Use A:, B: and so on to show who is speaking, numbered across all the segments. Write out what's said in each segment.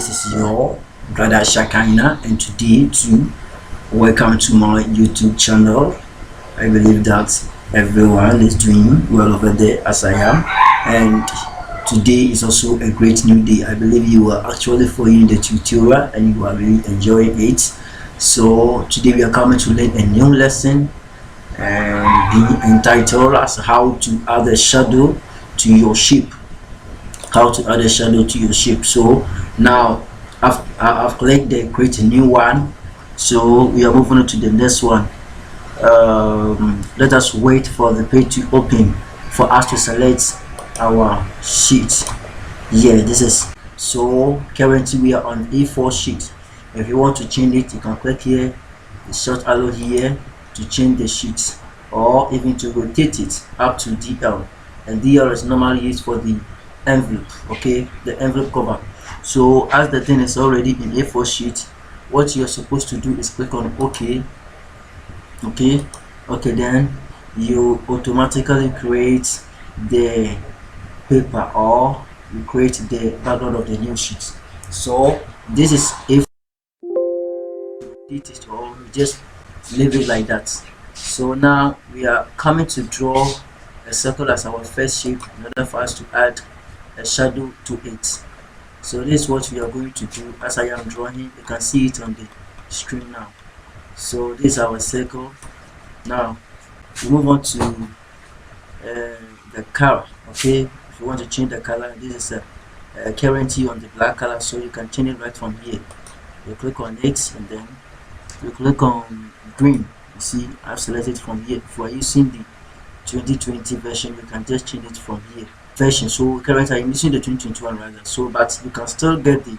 A: this is your brother Shekinah, and today too, welcome to my YouTube channel. I believe that everyone is doing well over there as I am, and today is also a great new day. I believe you are actually following the tutorial and you are really enjoying it. So today we are coming to learn a new lesson and being entitled as how to add a shadow to your shape. How to add a shadow to your shape. So now I've clicked the create a new one, so we are moving on to the next one. Let us wait for the page to open for us to select our sheet. Yeah, this is so currently we are on A4 sheet. If you want to change it, you can click here, the short arrow here to change the sheet, or even to rotate it up to DL, and DL is normally used for the envelope, okay, the envelope cover. So as the thing is already in A4 sheet, what you're supposed to do is click on OK. Then you automatically create the paper, or you create the background of the new sheet. So this is A4, or you just leave it like that. So now we are coming to draw a circle as our first shape in order for us to add a shadow to it. So this is what we are going to do. As I am drawing, you can see it on the screen now. So this is our circle. Now we move on to the color. Okay, if you want to change the color, this is a currently on the black color, so you can change it right from here. You click on it and then you click on green. You see I've selected from here. If you are using the 2020 version, you can just change it from here version. So currently I'm using the 2021 rather, so but you can still get the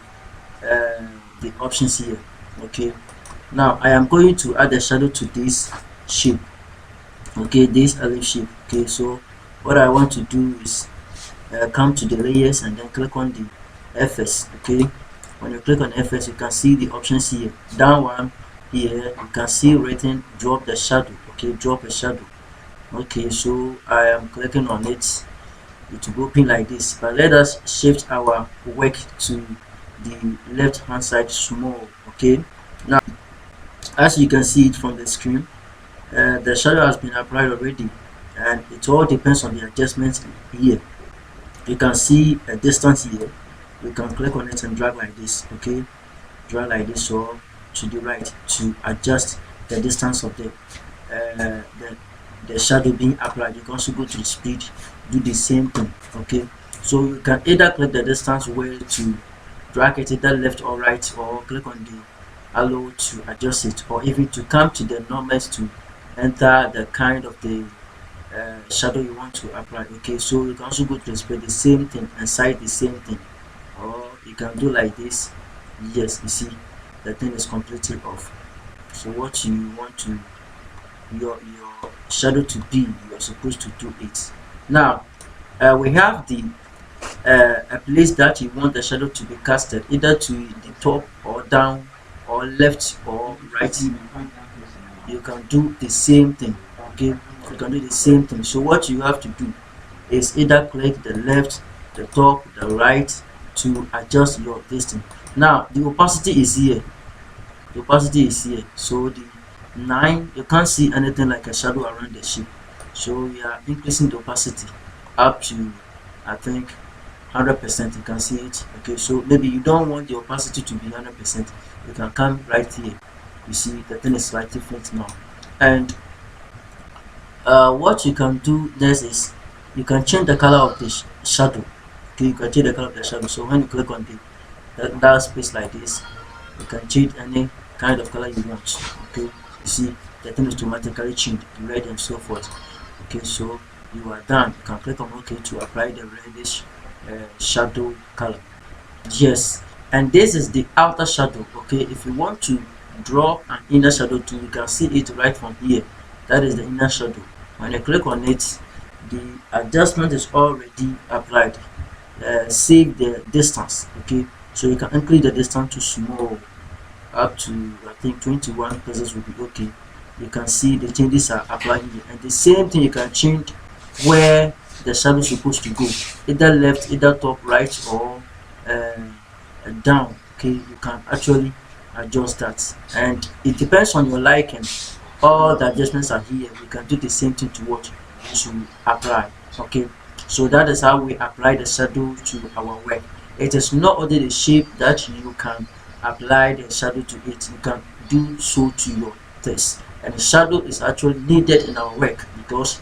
A: options here. Okay, now I am going to add a shadow to this shape. Okay, this olive shape. Okay, so what I want to do is come to the layers and then click on the FS. Okay, when you click on FS, you can see the options here. Down one here, you can see written drop the shadow. Okay, drop a shadow. Okay, so I am clicking on it. It will open like this, but let us shift our work to the left hand side small. Okay, now as you can see it from the screen, the shadow has been applied already, and it all depends on the adjustments here. You can see a distance here. You can click on it and drag like this. Okay, drag like this or to the right to adjust the distance of the shadow being applied. You can also go to the speed, do the same thing. Okay, so you can either click the distance where to drag it either left or right, or click on the arrow to adjust it, or even to come to the numbers to enter the kind of the shadow you want to apply. Okay, so you can also go to the speed, the same thing, and side the same thing, or you can do like this. Yes, you see the thing is completely off. So what you want to your shadow to be, you're supposed to do it. Now we have the a place that you want the shadow to be casted, either to the top or down or left or right. You can do the same thing. Okay, you can do the same thing. So what you have to do is either click the left, the top, the right to adjust your distance. Now the opacity is here. The opacity is here. So the 9, you can't see anything like a shadow around the shape, so we are increasing the opacity up to, I think, 100%. You can see it. Okay, so maybe you don't want the opacity to be 100%, you can come right here. You see the thing is slightly different now. And what you can do next is you can change the color of the shadow. Okay, you can change the color of the shadow. So when you click on that space like this, you can change any kind of color you want. Okay, you see the thing is automatically changed, red and so forth. Okay, so you are done. You can click on OK to apply the reddish shadow color. Yes, and this is the outer shadow. Okay, if you want to draw an inner shadow too, you can see it right from here. That is the inner shadow. When you click on it, the adjustment is already applied. Save the distance. Okay, so you can increase the distance to small, up to I think 21 pixels will be okay. You can see the changes are applied here, and the same thing you can change where the shadow is supposed to go, either left, either top, right, or down. Okay, you can actually adjust that, and it depends on your liking. All the adjustments are here. We can do the same thing to what to apply. Okay, so that is how we apply the shadow to our work. It is not only the shape that you can apply the shadow to it, you can do so to your text. And the shadow is actually needed in our work because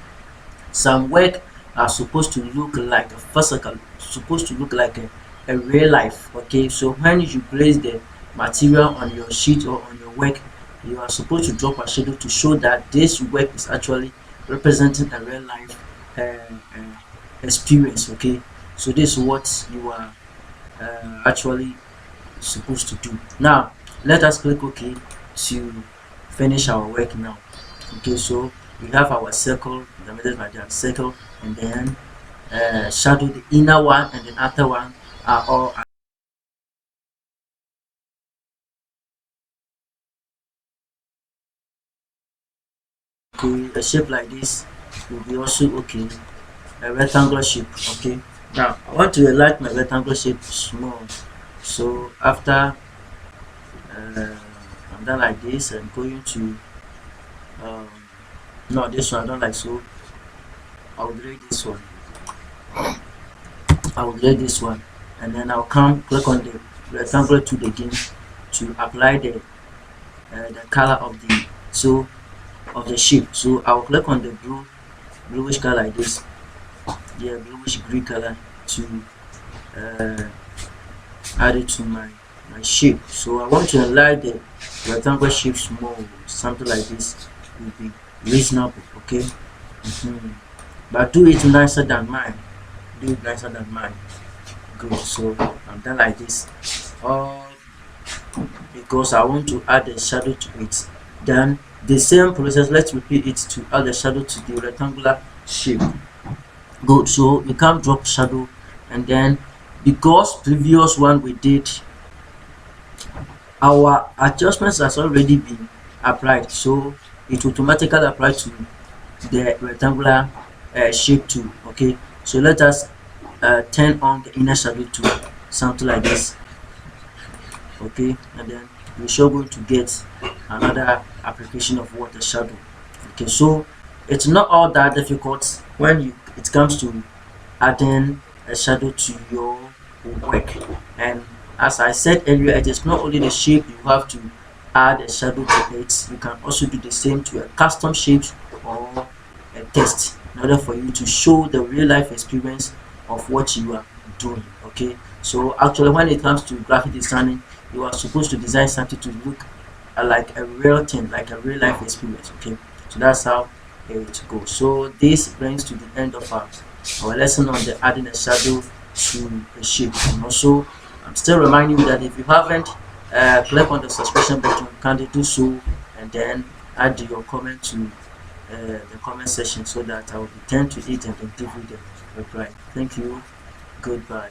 A: some work are supposed to look like a physical, supposed to look like a real life. Okay, so when you place the material on your sheet or on your work, you are supposed to drop a shadow to show that this work is actually representing a real life experience. Okay, so this is what you are actually supposed to do. Now let us click OK to finish our work now. Okay, so we have our circle, the middle by that circle, and then shadow, the inner one and the outer one are all okay. A shape like this will be also okay. A rectangular shape. Okay, now I want to enlarge my rectangular shape small. So after I'm done like this, I'm going to um, no, this one I don't like, so I'll delete this one. I will delete this one, and then I'll come click on the rectangular tool again to apply the color of the shape. So I'll click on the bluish color like this, yeah, bluish green color, to uh, add it to my shape. So I want to enlarge the rectangular shape small, something like this will be reasonable. Okay, but do it nicer than mine. Do it nicer than mine. Good. So I'm done like this. All because I want to add a shadow to it. Then the same process, let's repeat it to add a shadow to the rectangular shape. Good. So you can drop shadow, and then because previous one we did, our adjustments has already been applied, so it automatically apply to the rectangular shape too. Okay, so let us turn on the inner shadow to something like this. Okay, and then we're sure going to get another application of water shadow. Okay, so it's not all that difficult when it comes to adding a shadow to your work. And as I said earlier, it is not only the shape you have to add a shadow to it, you can also do the same to a custom shape or a text in order for you to show the real life experience of what you are doing. Okay, so actually when it comes to graphic designing, you are supposed to design something to look like a real thing, like a real life experience. Okay, so that's how it goes. So this brings to the end of our lesson on the adding a shadow to a shape. And also I'm still reminding you that if you haven't click on the subscription button, kindly do so, and then add your comment to the comment section so that I will return to it and then give you the reply. Thank you. Goodbye.